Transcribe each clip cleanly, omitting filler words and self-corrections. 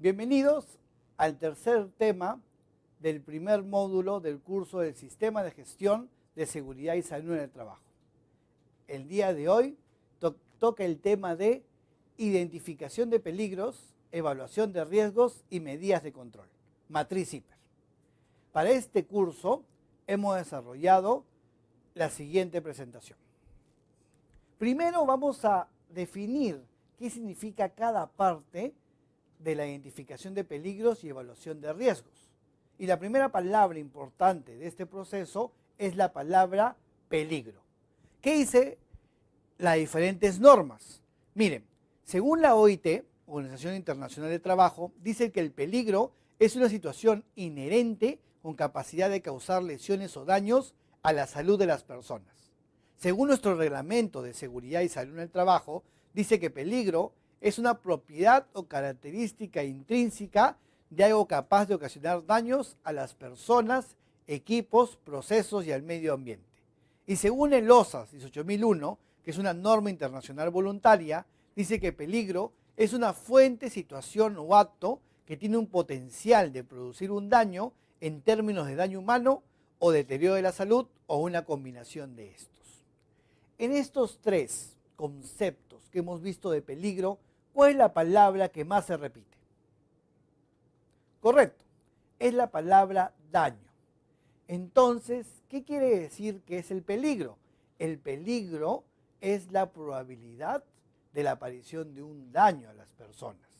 Bienvenidos al tercer tema del primer módulo del curso del Sistema de Gestión de Seguridad y Salud en el Trabajo. El día de hoy toca el tema de identificación de peligros, evaluación de riesgos y medidas de control, matriz Zipper. Para este curso hemos desarrollado la siguiente presentación. Primero vamos a definir qué significa cada parte de la identificación de peligros y evaluación de riesgos. Y la primera palabra importante de este proceso es la palabra peligro. ¿Qué dice las diferentes normas? Miren, según la OIT, Organización Internacional de Trabajo, dice que el peligro es una situación inherente con capacidad de causar lesiones o daños a la salud de las personas. Según nuestro reglamento de seguridad y salud en el trabajo, dice que peligro es una propiedad o característica intrínseca de algo capaz de ocasionar daños a las personas, equipos, procesos y al medio ambiente. Y según el OSAS 18001, que es una norma internacional voluntaria, dice que peligro es una fuente, situación o acto que tiene un potencial de producir un daño en términos de daño humano o deterioro de la salud o una combinación de estos. En estos tres conceptos que hemos visto de peligro, ¿cuál es la palabra que más se repite? Correcto, es la palabra daño. Entonces, ¿qué quiere decir que es el peligro? El peligro es la probabilidad de la aparición de un daño a las personas.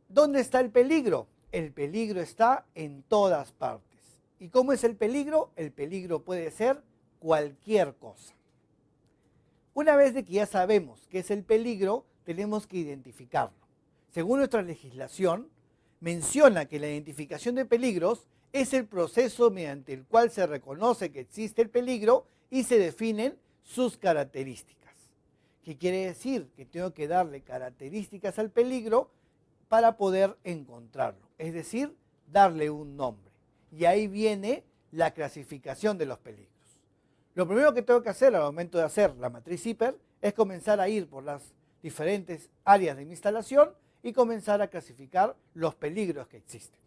¿Dónde está el peligro? El peligro está en todas partes. ¿Y cómo es el peligro? El peligro puede ser cualquier cosa. Una vez de que ya sabemos qué es el peligro, tenemos que identificarlo. Según nuestra legislación, menciona que la identificación de peligros es el proceso mediante el cual se reconoce que existe el peligro y se definen sus características. ¿Qué quiere decir? Que tengo que darle características al peligro para poder encontrarlo, es decir, darle un nombre. Y ahí viene la clasificación de los peligros. Lo primero que tengo que hacer al momento de hacer la matriz Zipper es comenzar a ir por las diferentes áreas de mi instalación y comenzar a clasificar los peligros que existen.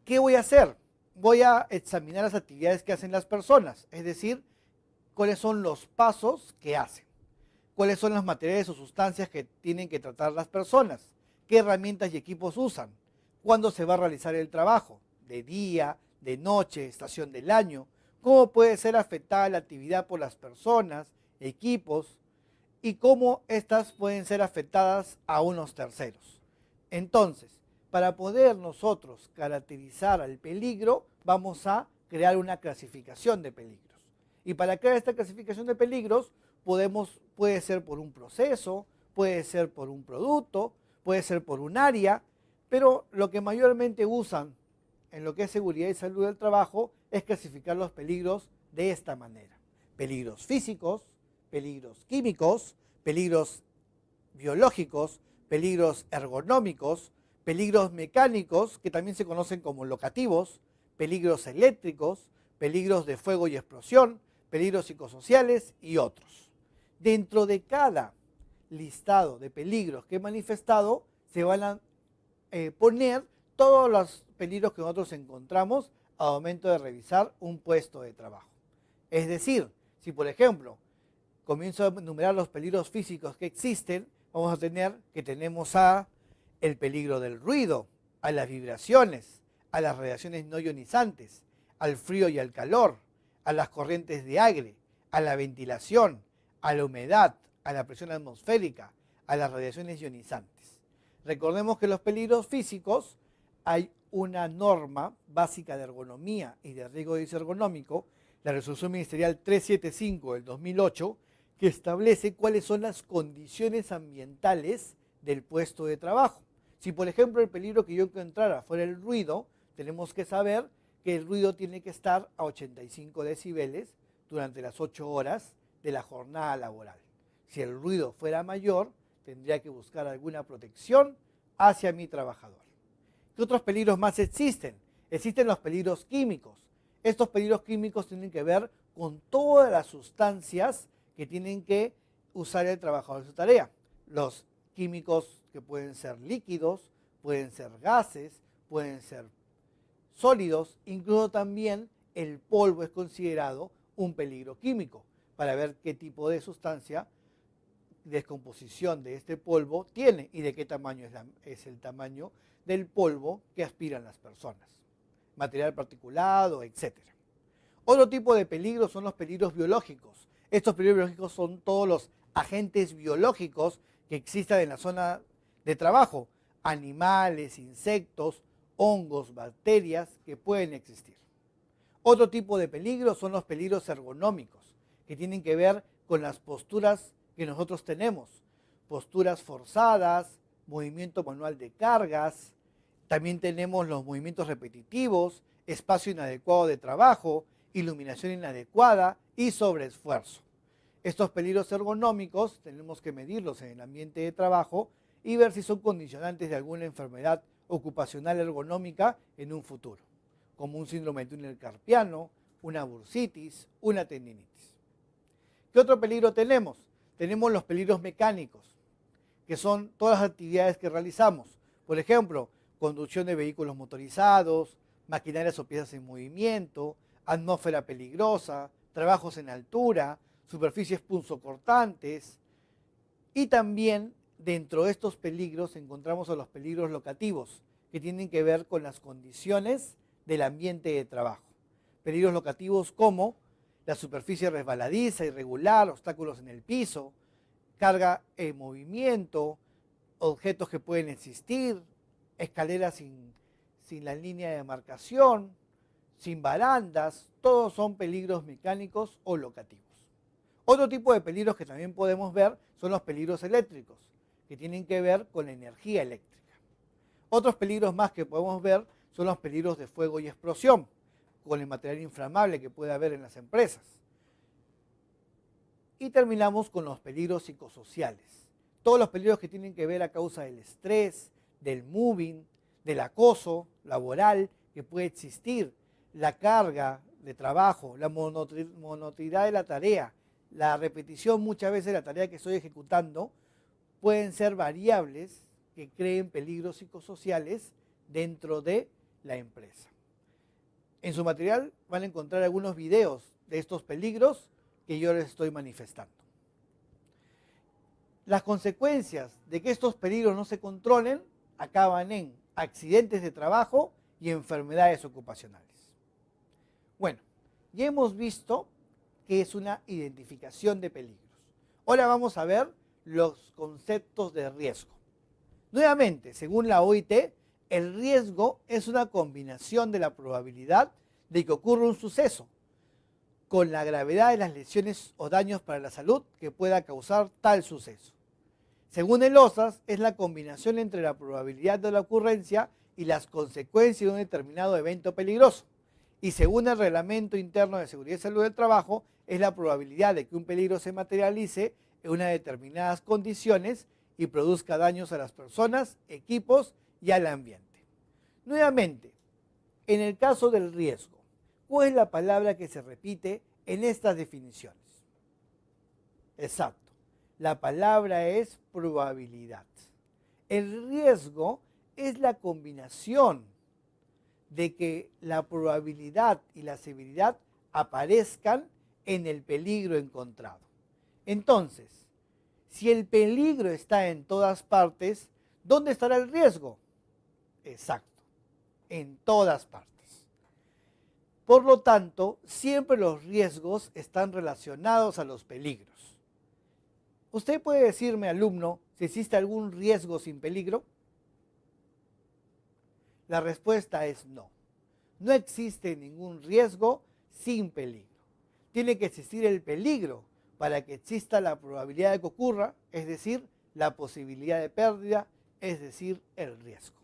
¿Qué voy a hacer? Voy a examinar las actividades que hacen las personas, es decir, cuáles son los pasos que hacen, cuáles son los materiales o sustancias que tienen que tratar las personas, qué herramientas y equipos usan, cuándo se va a realizar el trabajo, de día, de noche, estación del año, cómo puede ser afectada la actividad por las personas, equipos y cómo éstas pueden ser afectadas a unos terceros. Entonces, para poder nosotros caracterizar al peligro, vamos a crear una clasificación de peligros. Y para crear esta clasificación de peligros, puede ser por un proceso, puede ser por un producto, puede ser por un área, pero lo que mayormente usan en lo que es seguridad y salud del trabajo es clasificar los peligros de esta manera. Peligros físicos, peligros químicos, peligros biológicos, peligros ergonómicos, peligros mecánicos, que también se conocen como locativos, peligros eléctricos, peligros de fuego y explosión, peligros psicosociales y otros. Dentro de cada listado de peligros que he manifestado, se van a poner todos los peligros que nosotros encontramos al momento de revisar un puesto de trabajo. Es decir, si por ejemplo comienzo a enumerar los peligros físicos que existen, vamos a tener que tenemos el peligro del ruido, a las vibraciones, a las radiaciones no ionizantes, al frío y al calor, a las corrientes de aire, a la ventilación, a la humedad, a la presión atmosférica, a las radiaciones ionizantes. Recordemos que los peligros físicos hay una norma básica de ergonomía y de riesgo ergonómico, la resolución ministerial 375 del 2008, que establece cuáles son las condiciones ambientales del puesto de trabajo. Si por ejemplo el peligro que yo encontrara fuera el ruido, tenemos que saber que el ruido tiene que estar a 85 decibeles durante las 8 horas de la jornada laboral. Si el ruido fuera mayor, tendría que buscar alguna protección hacia mi trabajador. ¿Qué otros peligros más existen? Existen los peligros químicos. Estos peligros químicos tienen que ver con todas las sustancias que tienen que usar el trabajador en su tarea. Los químicos que pueden ser líquidos, pueden ser gases, pueden ser sólidos, incluso también el polvo es considerado un peligro químico, para ver qué tipo de sustancia, descomposición de este polvo tiene y de qué tamaño es el tamaño del polvo que aspiran las personas, material particulado, etc. Otro tipo de peligros son los peligros biológicos. Estos peligros biológicos son todos los agentes biológicos que existan en la zona de trabajo, animales, insectos, hongos, bacterias que pueden existir. Otro tipo de peligros son los peligros ergonómicos, que tienen que ver con las posturas que nosotros tenemos. Posturas forzadas, movimiento manual de cargas, también tenemos los movimientos repetitivos, espacio inadecuado de trabajo, iluminación inadecuada y sobreesfuerzo. Estos peligros ergonómicos tenemos que medirlos en el ambiente de trabajo y ver si son condicionantes de alguna enfermedad ocupacional ergonómica en un futuro, como un síndrome de túnel carpiano, una bursitis, una tendinitis. ¿Qué otro peligro tenemos? Tenemos los peligros mecánicos, que son todas las actividades que realizamos. Por ejemplo, conducción de vehículos motorizados, maquinarias o piezas en movimiento, atmósfera peligrosa, trabajos en altura, superficies punzocortantes. Y también dentro de estos peligros encontramos a los peligros locativos, que tienen que ver con las condiciones del ambiente de trabajo. Peligros locativos como la superficie resbaladiza, irregular, obstáculos en el piso, carga en movimiento, objetos que pueden existir, escaleras sin la línea de marcación, sin barandas, todos son peligros mecánicos o locativos. Otro tipo de peligros que también podemos ver son los peligros eléctricos, que tienen que ver con la energía eléctrica. Otros peligros más que podemos ver son los peligros de fuego y explosión, con el material inflamable que puede haber en las empresas. Y terminamos con los peligros psicosociales. Todos los peligros que tienen que ver a causa del estrés, del moving, del acoso laboral que puede existir, la carga de trabajo, la monotonidad de la tarea, la repetición muchas veces de la tarea que estoy ejecutando, pueden ser variables que creen peligros psicosociales dentro de la empresa. En su material van a encontrar algunos videos de estos peligros que yo les estoy manifestando. Las consecuencias de que estos peligros no se controlen acaban en accidentes de trabajo y enfermedades ocupacionales. Bueno, ya hemos visto que es una identificación de peligros. Ahora vamos a ver los conceptos de riesgo. Nuevamente, según la OIT, el riesgo es una combinación de la probabilidad de que ocurra un suceso con la gravedad de las lesiones o daños para la salud que pueda causar tal suceso. Según el OSAS, es la combinación entre la probabilidad de la ocurrencia y las consecuencias de un determinado evento peligroso. Y según el Reglamento Interno de Seguridad y Salud del Trabajo, es la probabilidad de que un peligro se materialice en unas determinadas condiciones y produzca daños a las personas, equipos y al ambiente. Nuevamente, en el caso del riesgo, ¿cuál es la palabra que se repite en estas definiciones? Exacto. La palabra es probabilidad. El riesgo es la combinación de que la probabilidad y la severidad aparezcan en el peligro encontrado. Entonces, si el peligro está en todas partes, ¿dónde estará el riesgo? Exacto, en todas partes. Por lo tanto, siempre los riesgos están relacionados a los peligros. ¿Usted puede decirme, alumno, si existe algún riesgo sin peligro? La respuesta es no. No existe ningún riesgo sin peligro. Tiene que existir el peligro para que exista la probabilidad de que ocurra, es decir, la posibilidad de pérdida, es decir, el riesgo.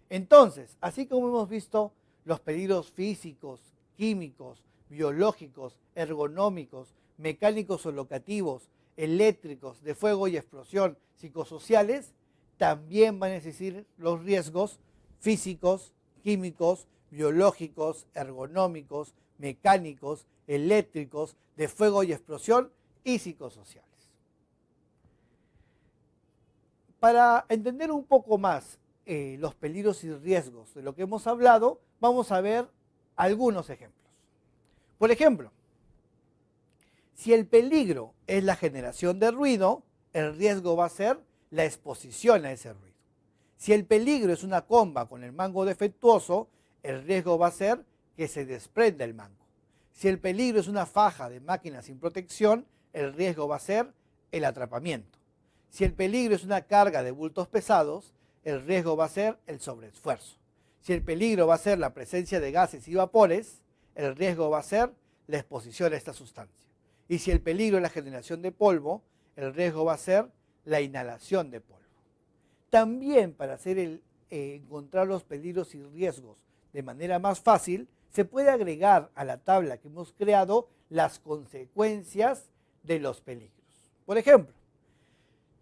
Entonces, así como hemos visto los peligros físicos, químicos, biológicos, ergonómicos, mecánicos o locativos, eléctricos, de fuego y explosión, psicosociales, también van a existir los riesgos físicos, químicos, biológicos, ergonómicos, mecánicos, eléctricos, de fuego y explosión y psicosociales. Para entender un poco más los peligros y riesgos de lo que hemos hablado, vamos a ver algunos ejemplos. Por ejemplo, si el peligro es la generación de ruido, el riesgo va a ser la exposición a ese ruido. Si el peligro es una comba con el mango defectuoso, el riesgo va a ser que se desprenda el mango. Si el peligro es una faja de máquina sin protección, el riesgo va a ser el atrapamiento. Si el peligro es una carga de bultos pesados, el riesgo va a ser el sobreesfuerzo. Si el peligro va a ser la presencia de gases y vapores, el riesgo va a ser la exposición a esta sustancia. Y si el peligro es la generación de polvo, el riesgo va a ser la inhalación de polvo. También para hacer encontrar los peligros y riesgos de manera más fácil, se puede agregar a la tabla que hemos creado las consecuencias de los peligros. Por ejemplo,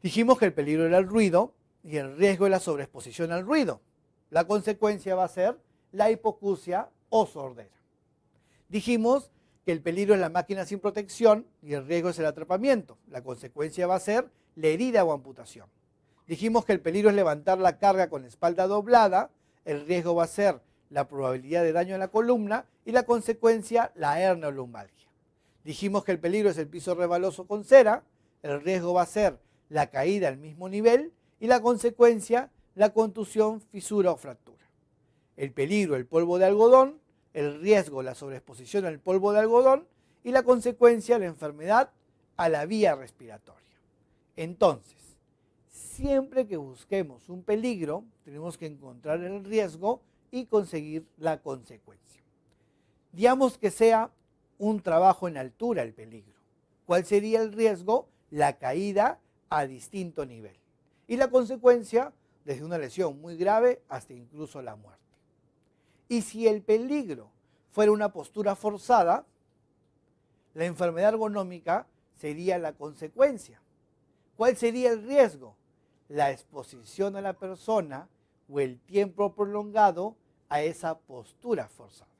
dijimos que el peligro era el ruido y el riesgo es la sobreexposición al ruido. La consecuencia va a ser la hipoacusia o sordera. Dijimos que el peligro es la máquina sin protección y el riesgo es el atrapamiento. La consecuencia va a ser la herida o amputación. Dijimos que el peligro es levantar la carga con la espalda doblada, el riesgo va a ser la probabilidad de daño en la columna y la consecuencia la hernia o lumbalgia. Dijimos que el peligro es el piso resbaloso con cera, el riesgo va a ser la caída al mismo nivel y la consecuencia la contusión, fisura o fractura. El peligro, el polvo de algodón, el riesgo, la sobreexposición al polvo de algodón y la consecuencia, la enfermedad a la vía respiratoria. Entonces, siempre que busquemos un peligro, tenemos que encontrar el riesgo y conseguir la consecuencia. Digamos que sea un trabajo en altura el peligro. ¿Cuál sería el riesgo? La caída a distinto nivel. Y la consecuencia, desde una lesión muy grave hasta incluso la muerte. Y si el peligro fuera una postura forzada, la enfermedad ergonómica sería la consecuencia. ¿Cuál sería el riesgo? La exposición a la persona o el tiempo prolongado a esa postura forzada.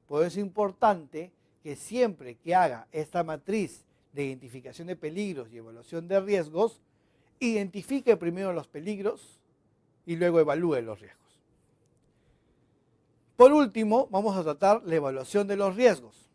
Por eso es importante que siempre que haga esta matriz de identificación de peligros y evaluación de riesgos, identifique primero los peligros y luego evalúe los riesgos. Por último, vamos a tratar la evaluación de los riesgos.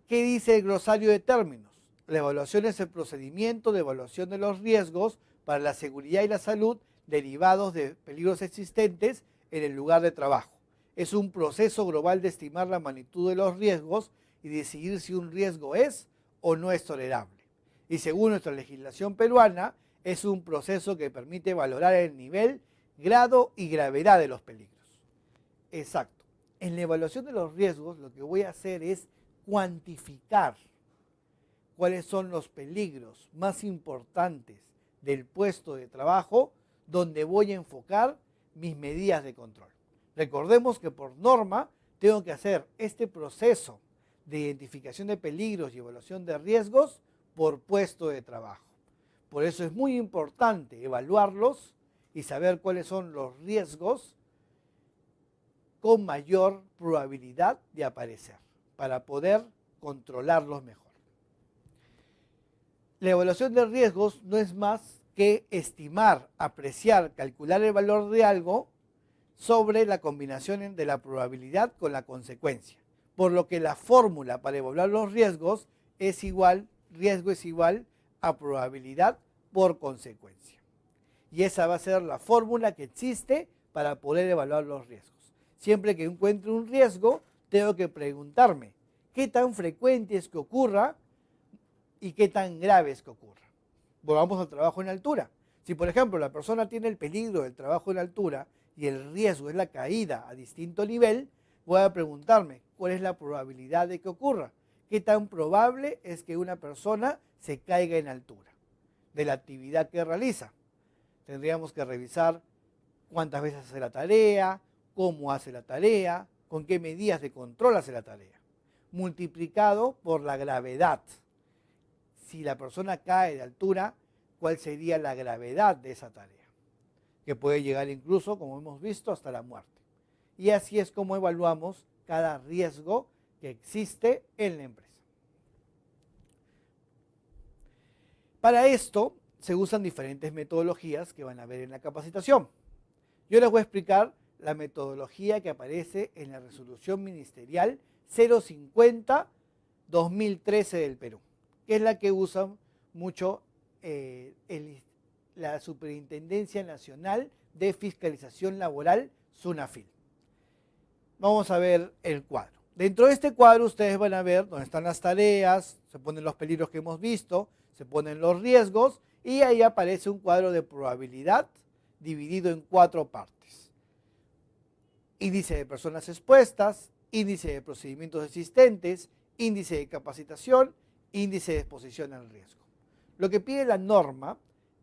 ¿Qué dice el glosario de términos? La evaluación es el procedimiento de evaluación de los riesgos para la seguridad y la salud derivados de peligros existentes en el lugar de trabajo. Es un proceso global de estimar la magnitud de los riesgos y decidir si un riesgo es o no es tolerable. Y según nuestra legislación peruana, es un proceso que permite valorar el nivel, grado y gravedad de los peligros. Exacto. En la evaluación de los riesgos, lo que voy a hacer es cuantificar cuáles son los peligros más importantes del puesto de trabajo donde voy a enfocar mis medidas de control. Recordemos que por norma tengo que hacer este proceso de identificación de peligros y evaluación de riesgos por puesto de trabajo. Por eso es muy importante evaluarlos y saber cuáles son los riesgos con mayor probabilidad de aparecer para poder controlarlos mejor. La evaluación de riesgos no es más que estimar, apreciar, calcular el valor de algo sobre la combinación de la probabilidad con la consecuencia. Por lo que la fórmula para evaluar los riesgos es igual, riesgo es igual a probabilidad por consecuencia. Y esa va a ser la fórmula que existe para poder evaluar los riesgos. Siempre que encuentre un riesgo, tengo que preguntarme qué tan frecuente es que ocurra y qué tan grave es que ocurra. Volvamos al trabajo en altura. Si, por ejemplo, la persona tiene el peligro del trabajo en altura y el riesgo es la caída a distinto nivel, voy a preguntarme cuál es la probabilidad de que ocurra. ¿Qué tan probable es que una persona se caiga en altura de la actividad que realiza? Tendríamos que revisar cuántas veces hace la tarea, cómo hace la tarea, con qué medidas de control hace la tarea, multiplicado por la gravedad. Si la persona cae de altura, ¿cuál sería la gravedad de esa tarea? Que puede llegar incluso, como hemos visto, hasta la muerte. Y así es como evaluamos cada riesgo que existe en la empresa. Para esto, se usan diferentes metodologías que van a ver en la capacitación. Yo les voy a explicar la metodología que aparece en la resolución ministerial 050-2013 del Perú, que es la que usa mucho la Superintendencia Nacional de Fiscalización Laboral, SUNAFIL. Vamos a ver el cuadro. Dentro de este cuadro ustedes van a ver dónde están las tareas, se ponen los peligros que hemos visto, se ponen los riesgos y ahí aparece un cuadro de probabilidad dividido en 4 partes. Índice de personas expuestas, índice de procedimientos existentes, índice de capacitación, índice de exposición al riesgo. Lo que pide la norma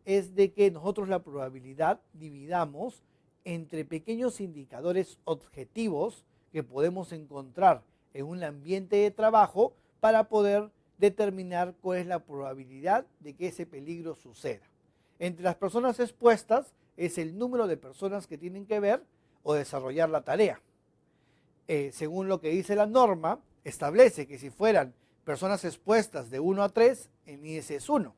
es de que nosotros la probabilidad dividamos entre pequeños indicadores objetivos que podemos encontrar en un ambiente de trabajo para poder determinar cuál es la probabilidad de que ese peligro suceda. Entre las personas expuestas es el número de personas que tienen que ver o desarrollar la tarea. Según lo que dice la norma, establece que si fueran personas expuestas de 1 a 3, el índice es 1.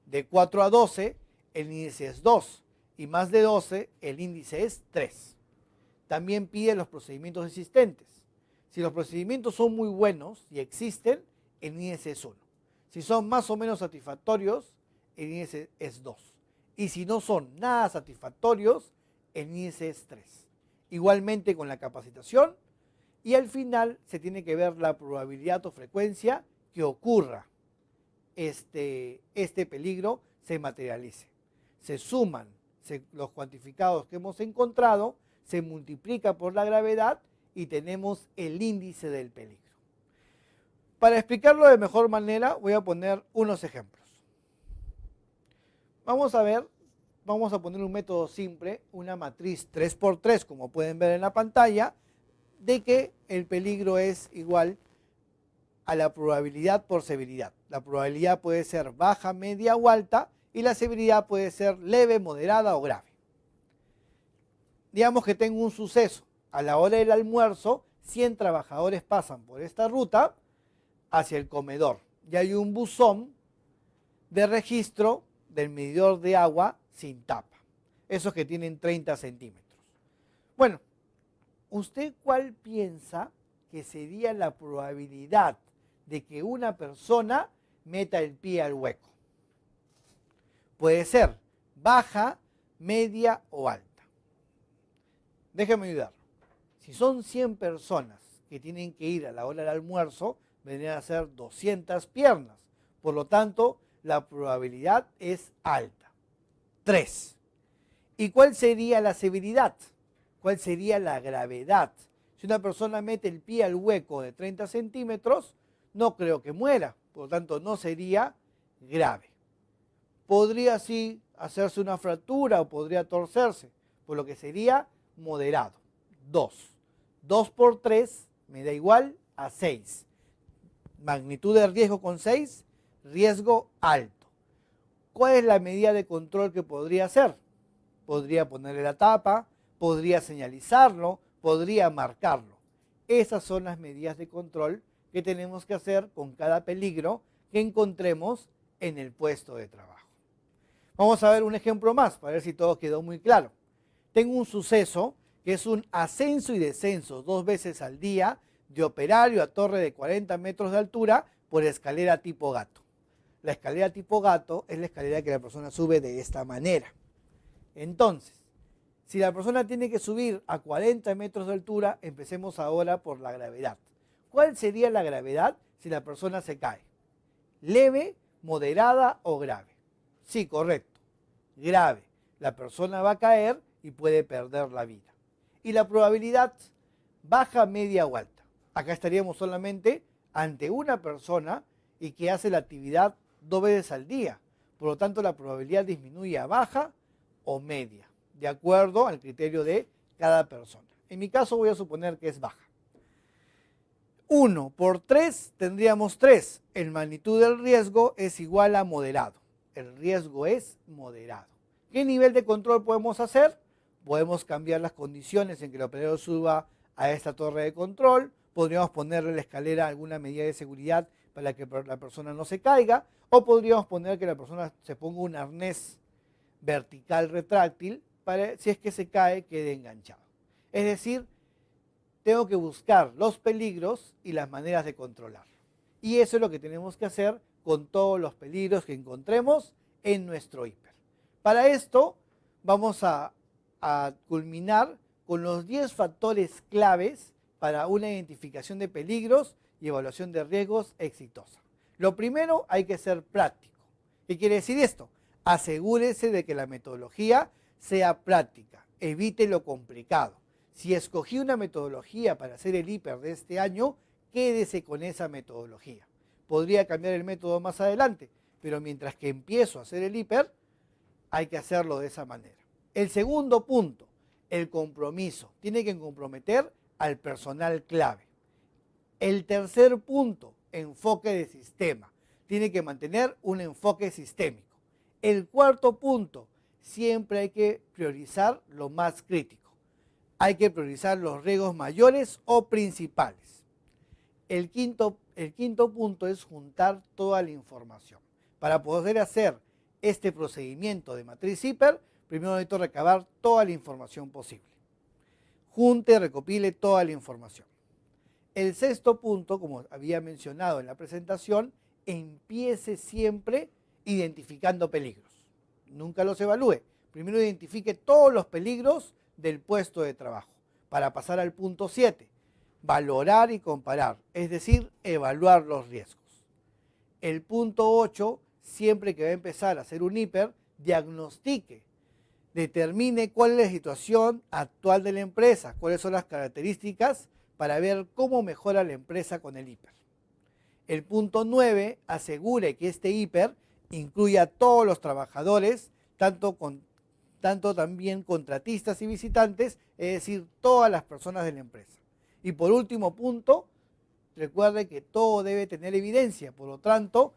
De 4 a 12, el índice es 2. Y más de 12, el índice es 3. También pide los procedimientos existentes. Si los procedimientos son muy buenos y existen, el índice es 1. Si son más o menos satisfactorios, el índice es 2. Y si no son nada satisfactorios, el índice es 3. Igualmente con la capacitación, y al final se tiene que ver la probabilidad o frecuencia que ocurra este peligro se materialice. Se suman los cuantificados que hemos encontrado, se multiplica por la gravedad y tenemos el índice del peligro. Para explicarlo de mejor manera voy a poner unos ejemplos. Vamos a poner un método simple, una matriz 3×3, como pueden ver en la pantalla, de que el peligro es igual a la probabilidad por severidad. La probabilidad puede ser baja, media o alta y la severidad puede ser leve, moderada o grave. Digamos que tengo un suceso. A la hora del almuerzo, 100 trabajadores pasan por esta ruta hacia el comedor y hay un buzón de registro del medidor de agua sin tapa. Esos que tienen 30 centímetros. Bueno, ¿usted cuál piensa que sería la probabilidad de que una persona meta el pie al hueco? Puede ser baja, media o alta. Déjeme ayudar. Si son 100 personas que tienen que ir a la hora del almuerzo, vendrían a ser 200 piernas. Por lo tanto, la probabilidad es alta. 3. ¿Y cuál sería la severidad? ¿Cuál sería la gravedad? Si una persona mete el pie al hueco de 30 centímetros, no creo que muera. Por lo tanto, no sería grave. Podría sí hacerse una fractura o podría torcerse, por lo que sería moderado. 2. 2 por 3 me da igual a 6. Magnitud de riesgo con 6, riesgo alto. ¿Cuál es la medida de control que podría hacer? Podría ponerle la tapa, podría señalizarlo, podría marcarlo. Esas son las medidas de control que tenemos que hacer con cada peligro que encontremos en el puesto de trabajo. Vamos a ver un ejemplo más para ver si todo quedó muy claro. Tengo un suceso que es un ascenso y descenso 2 veces al día de operario a torre de 40 metros de altura por escalera tipo gato. La escalera tipo gato es la escalera que la persona sube de esta manera. Entonces, si la persona tiene que subir a 40 metros de altura, empecemos ahora por la gravedad. ¿Cuál sería la gravedad si la persona se cae? ¿Leve, moderada o grave? Sí, correcto. Grave. La persona va a caer y puede perder la vida. Y la probabilidad baja, media o alta. Acá estaríamos solamente ante una persona y que hace la actividad 2 veces al día. Por lo tanto, la probabilidad disminuye a baja o media, de acuerdo al criterio de cada persona. En mi caso voy a suponer que es baja. 1 por 3 tendríamos 3. El magnitud del riesgo es igual a moderado. El riesgo es moderado. ¿Qué nivel de control podemos hacer? Podemos cambiar las condiciones en que el operador suba a esta torre de control. Podríamos ponerle a la escalera alguna medida de seguridad para que la persona no se caiga, o podríamos poner que la persona se ponga un arnés vertical retráctil para, si es que se cae, quede enganchado. Es decir, tengo que buscar los peligros y las maneras de controlar. Y eso es lo que tenemos que hacer con todos los peligros que encontremos en nuestro hiper. Para esto vamos a culminar con los 10 factores claves para una identificación de peligros y evaluación de riesgos exitosa. Lo primero, hay que ser práctico. ¿Qué quiere decir esto? Asegúrese de que la metodología sea práctica, evite lo complicado. Si escogí una metodología para hacer el hiper de este año, quédese con esa metodología. Podría cambiar el método más adelante, pero mientras que empiezo a hacer el hiper, hay que hacerlo de esa manera. El segundo punto, el compromiso. Tiene que comprometer al personal clave. El tercer punto, enfoque de sistema. Tiene que mantener un enfoque sistémico. El cuarto punto, siempre hay que priorizar lo más crítico. Hay que priorizar los riesgos mayores o principales. El quinto punto es juntar toda la información. Para poder hacer este procedimiento de matriz hiper, primero necesito recabar toda la información posible. Junte y recopile toda la información. El sexto punto, como había mencionado en la presentación, empiece siempre identificando peligros. Nunca los evalúe. Primero identifique todos los peligros del puesto de trabajo. Para pasar al punto 7, valorar y comparar, es decir, evaluar los riesgos. El punto 8, siempre que va a empezar a hacer un hiper, diagnostique, determine cuál es la situación actual de la empresa, cuáles son las características para ver cómo mejora la empresa con el hiper. El punto 9, asegure que este hiper incluya a todos los trabajadores, tanto también contratistas y visitantes, es decir, todas las personas de la empresa. Y por último punto, recuerde que todo debe tener evidencia, por lo tanto,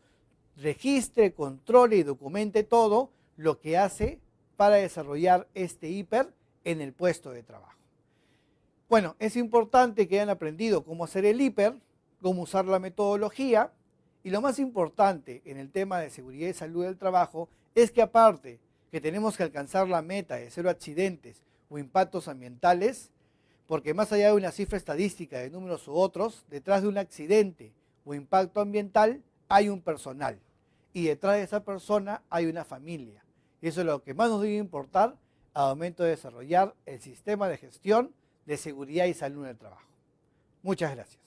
registre, controle y documente todo lo que hace para desarrollar este hiper en el puesto de trabajo. Bueno, es importante que hayan aprendido cómo hacer el hiper, cómo usar la metodología, y lo más importante en el tema de seguridad y salud del trabajo es que aparte que tenemos que alcanzar la meta de 0 accidentes o impactos ambientales, porque más allá de una cifra estadística de números u otros, detrás de un accidente o impacto ambiental hay un personal y detrás de esa persona hay una familia. Y eso es lo que más nos debe importar al momento de desarrollar el sistema de gestión de seguridad y salud en el trabajo. Muchas gracias.